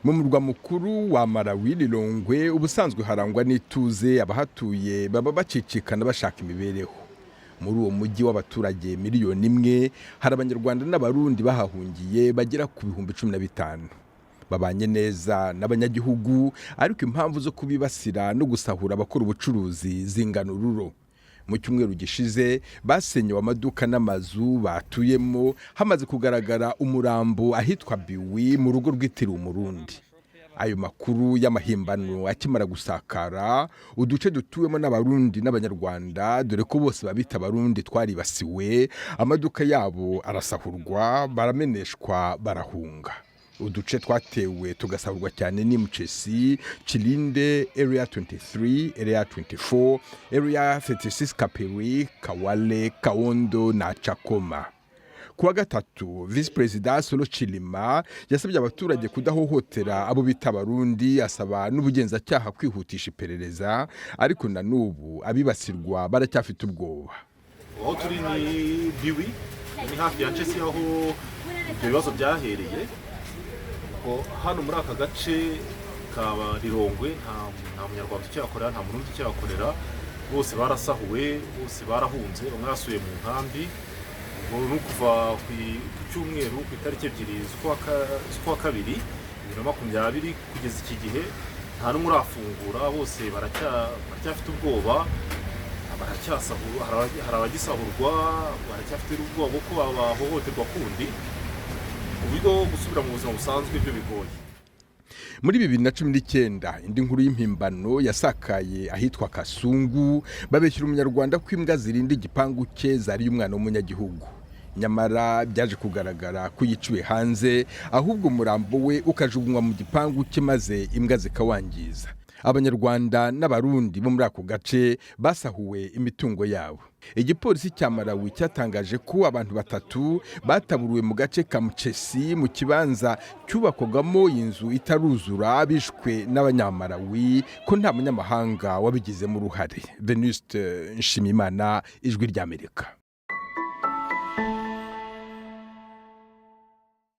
mu murwa mukuru wa Malawi Lilongwe ubusanzwe harangwa n'ituze, abahatuye baba bacicikana bashaka imibereho. Muri uwo mujyi w'abaturage miliyoni imwe hari abanyarwanda n'abarundi bahahungiye bagera ku 15,000. Babanye neza n'abanyagihugu, ariko impamvu zo kubibasira no gusahura abakora ubucuruzi zingana ururo. Mu cyumweru gishize basenyewe amaduka n'amazu batuyemo, hamaze kugaragara umurambo ahitwa Biwi mu rugo rwitiriwe Umurundi. Ayo makuru y'amahimbano akimara gusakara, uduce dutuwemo n'abarundi n'abanyarwanda, dore ko bose babita abarundi twaribasiwe, amaduka yabo arasahurwa, barameneshwa, barahunga. Uduce twatewe tugasahurwa cyane ni Mchesi, Chilinde, Area 23, Area 24, Area 36 Kaperi, Kawale, Kaondo na Chakoma. Kuwa gatatu, Vice President Solo Chilima yasabye abaturage kudahohotera abo bita abarundi, asaba n'ubugenzacyaha kwihutisha iperereza, ariko na n'ubu abibasirwa baracyafite ubwoba. Aho turi ni Biwi, ni hafi ya Mchesi aho ibyo bibazo byahereye. Hano muri aka gace ka Lilongwe nta munyarwanda cyakorera, nta murundi cyakorera, bose barasahuwe, bose barahunze, bamwe basuye mu nkambi. Ngo kuva ku cyumweru ku itariki 2 z'ukwa kabiri 2020 kugeza iki gihe nta n'umwe urafungura, bose baracyafite ubwoba, baracyasahurwa, hari abagisahurwa, baracyafite ubwoba ko bahohoterwa kundi, uburyo gusubira mu buzima busanzwe byo bigoye. Muri 2019 indi nkuru y'impimbano yasakaye ahitwa Kasungu, babeshyira umunyarwanda ko imbwa zirinda igipangu cye zari umwana w'umunyagihugu. Nyamara byaje kugaragara ko yiciwe hanze, ahubwo umurambo we ukajugunywa mu gipangu cye maze imbwa zikawangiza. Abanyarwanda n'abarundi bo muri ako gace basahuwe imitungo yabo. Igipolisi cya Malawi cyatangaje ko abantu 3 bataburuwe mu gace ka Mchesi mu kibanza cyubakwagamo inzu itaruzura, bishwe n'abanyamalawi, ko nta munyamahanga wabigizemo uruhare. Venuste Nshimiyimana, Ijwi ry'Amerika.